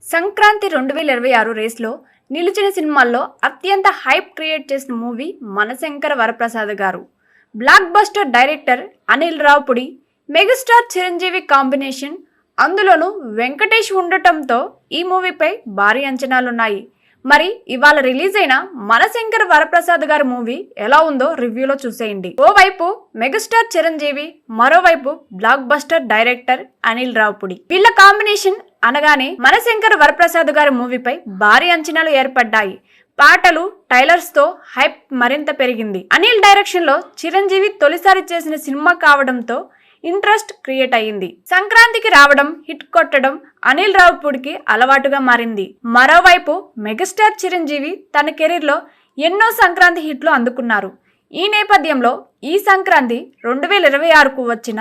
సంక్రాంతి 2026 రేస్లో నిలిచిన సినిమాల్లో అత్యంత హైప్ క్రియేట్ చేసిన మూవీ మనశంకర వరప్రసాద్ గారు. Block buster director Anil Ravipudi, megastar Chiranjeevi combination, అందులోనూ వెంకటేష్ ఉండటంతో ఈ మూవీపై భారీ అంచనాలున్నాయి. మరి ఇవాళ రిలీజ్ అయిన మనశంకర వరప్రసాద్ గారి మూవీ ఎలా ఉందో రివ్యూలో చూసేయండి. ఓవైపు మెగాస్టార్ చిరంజీవి, మరోవైపు block buster director Anil Ravipudi. వీళ్ళ కాంబినేషన్ అనగానే మనశంకర వరప్రసాద్ గారి మూవీపై భారీ అంచనాలు ఏర్పడ్డాయి. పాటలు, ట్రైలర్స్ తో హైప్ మరింత పెరిగింది. అనిల్ డైరెక్షన్ లో చిరంజీవి తొలిసారి చేసిన సినిమా కావడంతో ఇంట్రెస్ట్ క్రియేట్ అయ్యింది. సంక్రాంతికి రావడం, హిట్ కొట్టడం అనిల్ రావుపుడికి అలవాటుగా మారింది. మరోవైపు మెగాస్టార్ చిరంజీవి తన కెరీర్ లో ఎన్నో సంక్రాంతి హిట్లు అందుకున్నారు. ఈ నేపథ్యంలో ఈ సంక్రాంతి 2026కు వచ్చిన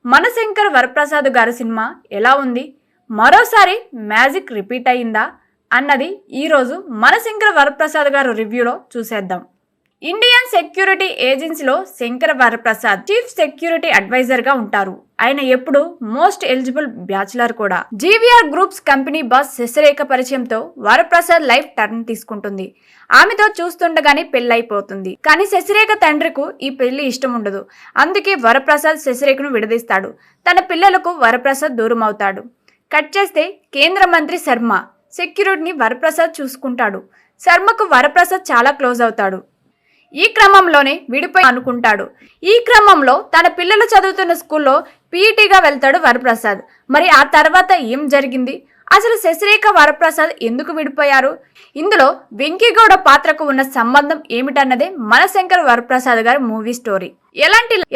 మనశంకర వరప్రసాద్ గారి సినిమా ఎలా ఉంది, మరోసారి మ్యాజిక్ రిపీట్ అయిందా అన్నది ఈరోజు మనశంకర వరప్రసాద్ గారు రివ్యూలో చూసేద్దాం. ఇండియన్ సెక్యూరిటీ ఏజెన్సీలో Shankara Varaprasad chief security advisor గా ఉంటారు. ఆయన ఎప్పుడు మోస్ట్ ఎలిజిబుల్ బ్యాచులర్ కూడా. GVR groups company boss Sasirekha పరిచయంతో వరప్రసాద్ లైఫ్ టర్న్ తీసుకుంటుంది. ఆమెతో చూస్తుండగానే పెళ్లైపోతుంది. కానీ శశిరేఖ తండ్రికి ఈ పెళ్లి ఇష్టం ఉండదు. అందుకే వరప్రసాద్ శశిరేఖను విడదీస్తాడు. తన పిల్లలకు వరప్రసాద్ దూరం అవుతాడు. కట్ చేస్తే కేంద్ర మంత్రి శర్మ సెక్యూరిటీని వరప్రసాద్ చూసుకుంటాడు. శర్మకు వరప్రసాద్ చాలా క్లోజ్ అవుతాడు. ఈ క్రమంలోనే విడిపోయి అనుకుంటాడు. ఈ క్రమంలో తన పిల్లలు చదువుతున్న స్కూల్లో పీఈటీగా వెళ్తాడు వరప్రసాద్. మరి ఆ తర్వాత ఏం జరిగింది, అసలు శశిరేఖ వరప్రసాద్ ఎందుకు విడిపోయారు, ఇందులో వెంకీగౌడ పాత్రకు ఉన్న సంబంధం ఏమిటన్నదే మనశంకర వరప్రసాద్ గారి మూవీ స్టోరీ.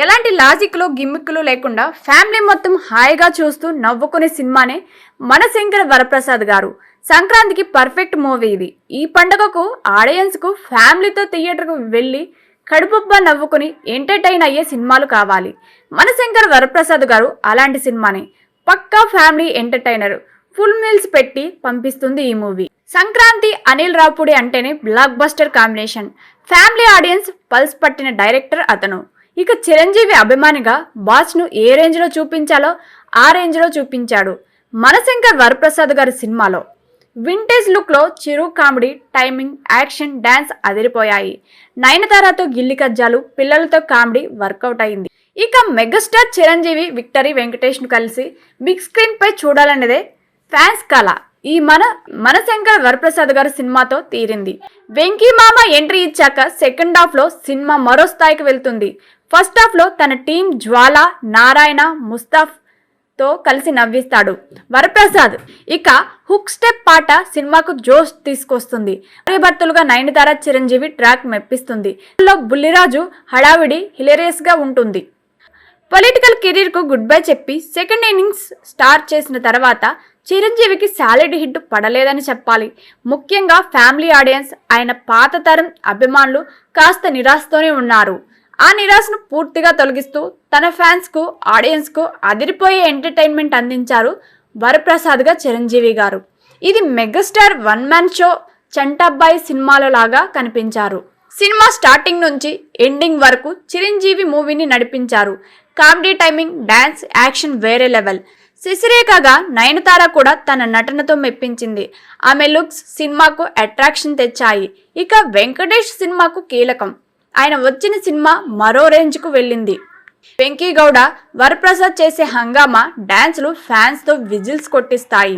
ఎలాంటి లాజిక్లు, గిమ్మిక్లు లేకుండా ఫ్యామిలీ మొత్తం హాయిగా చూస్తూ నవ్వుకునే సినిమానే మనశంకర వరప్రసాద్ గారు. సంక్రాంతికి పర్ఫెక్ట్ మూవీ ఇది. ఈ పండుగకు ఆడియన్స్ కు ఫ్యామిలీతో థియేటర్కు వెళ్ళి కడుపుబ్బా నవ్వుకుని ఎంటర్టైన్ అయ్యే సినిమాలు కావాలి. మనశంకర వరప్రసాద్ గారు అలాంటి సినిమానే. పక్కా ఫ్యామిలీ ఎంటర్టైనర్, ఫుల్ మీల్స్ పెట్టి పంపిస్తుంది ఈ మూవీ. సంక్రాంతి అనిల్ రావుపుడి అంటేనే block buster combination. Family audience pulse పట్టిన డైరెక్టర్ అతను. ఇక చిరంజీవి అభిమానిగా బాస్ ను ఏ రేంజ్ లో చూపించాలో ఆ రేంజ్ లో చూపించాడు మనశంకర్ వరప్రసాద్ గారి సినిమాలో. వింటేజ్ లుక్ లో చిరు కామెడీ, టైమింగ్, యాక్షన్, డాన్స్ అదిరిపోయాయి. నయనతారతో గిల్లి కజ్జాలు, పిల్లలతో కామెడీ వర్కౌట్ అయింది. ఇక మెగాస్టార్ చిరంజీవి, విక్టరీ వెంకటేష్ ను కలిసి బిగ్ స్క్రీన్ పై చూడాలనేదే ఫ్యాన్స్ కళ. ఈ మనశంకర వరప్రసాద్ గారి సినిమాతో తీరింది. వెంకీ మామ ఎంట్రీ ఇచ్చాక సెకండ్ హాఫ్ లో సినిమా మరో స్థాయికి వెళ్తుంది. ఫస్ట్ హాఫ్ లో తన టీం జ్వాల, నారాయణ, ముస్తాఫ్ తో కలిసి నవ్విస్తాడు వరప్రసాద్. ఇక హుక్ స్టెప్ పాట సినిమాకు జోష్ తీసుకొస్తుంది. భర్తలుగా నయనతార, చిరంజీవి ట్రాక్ మెప్పిస్తుంది. బుల్లిరాజు హడావిడి హిలేరియస్ గా ఉంటుంది. పొలిటికల్ కెరీర్ కు గుడ్ బై చెప్పి సెకండ్ ఇన్నింగ్స్ స్టార్ట్ చేసిన తర్వాత చిరంజీవికి సాలిడ్ హిట్ పడలేదని చెప్పాలి. ముఖ్యంగా ఫ్యామిలీ ఆడియన్స్, ఆయన పాత తరం అభిమానులు కాస్త నిరాశతోనే ఉన్నారు. ఆ నిరాశను పూర్తిగా తొలగిస్తూ తన ఫ్యాన్స్ కు, ఆడియన్స్ కు అదిరిపోయే ఎంటర్టైన్మెంట్ అందించారు వరప్రసాద్ గా చిరంజీవి గారు. ఇది megastar one man show Chantabbai సినిమాలో లాగా కనిపించారు. సినిమా స్టార్టింగ్ నుంచి ఎండింగ్ వరకు చిరంజీవి మూవీని నడిపించారు. కామెడీ, టైమింగ్, డాన్స్, యాక్షన్ వేరే లెవెల్. శశిరేఖగా నయనతార కూడా తన నటనతో మెప్పించింది. ఆమె లుక్స్ సినిమాకు అట్రాక్షన్ తెచ్చాయి. ఇక వెంకటేష్ సినిమాకు కీలకం. ఆయన వచ్చిన సినిమా మరో రేంజ్ కు వెళ్ళింది. వెంకీగౌడ, వరప్రసాద్ చేసే హంగామా, డాన్స్లు ఫ్యాన్స్ తో విజిల్స్ కొట్టిస్తాయి.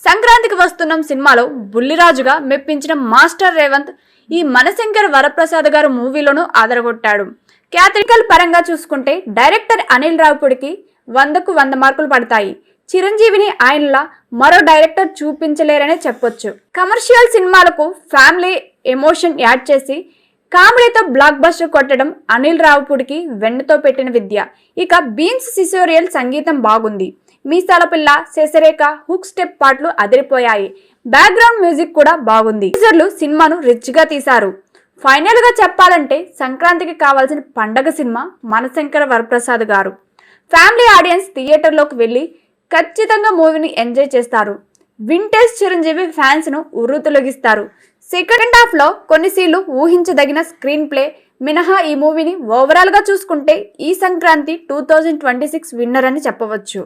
సంక్రాంతికి వస్తున్న సినిమాలో బుల్లిరాజుగా మెప్పించిన మాస్టర్ రేవంత్ ఈ మనశంకర వరప్రసాద్ గారు మూవీలోనూ ఆదరగొట్టాడు. క్యాథరికల్ పరంగా చూసుకుంటే డైరెక్టర్ అనిల్ రావుపుడికి 100కు 100 మార్కులు పడతాయి. చిరంజీవిని ఆయనలా మరో డైరెక్టర్ చూపించలేరనే చెప్పొచ్చు. కమర్షియల్ సినిమాలకు ఫ్యామిలీ ఎమోషన్ యాడ్ చేసి కామెడీతో బ్లాక్ బస్టర్ కొట్టడం అనిల్ రావుపుడికి వెన్నతో పెట్టిన విద్య. ఇక బీన్స్ సిసోరియల్ సంగీతం బాగుంది. మీసాల పిల్ల, శశిరేఖ, హుక్ స్టెప్ పాటలు అదిరిపోయాయి. బ్యాక్గ్రౌండ్ మ్యూజిక్ కూడా బాగుంది. సినిమాను రిచ్ గా తీశారు. ఫైనల్ గా చెప్పాలంటే సంక్రాంతికి కావాల్సిన పండగ సినిమా మనశంకర వరప్రసాద్ గారు. ఫ్యామిలీ ఆడియన్స్ థియేటర్లోకి వెళ్ళి ఖచ్చితంగా మూవీని ఎంజాయ్ చేస్తారు. వింటేజ్ చిరంజీవి ఫ్యాన్స్ ను ఉర్రూతొలగిస్తారు. సెకండ్ హాఫ్ లో కొన్ని సీన్లు ఊహించదగిన స్క్రీన్ ప్లే మినహా ఈ మూవీని ఓవరాల్ గా చూసుకుంటే ఈ సంక్రాంతి 2026 విన్నర్ అని చెప్పవచ్చు.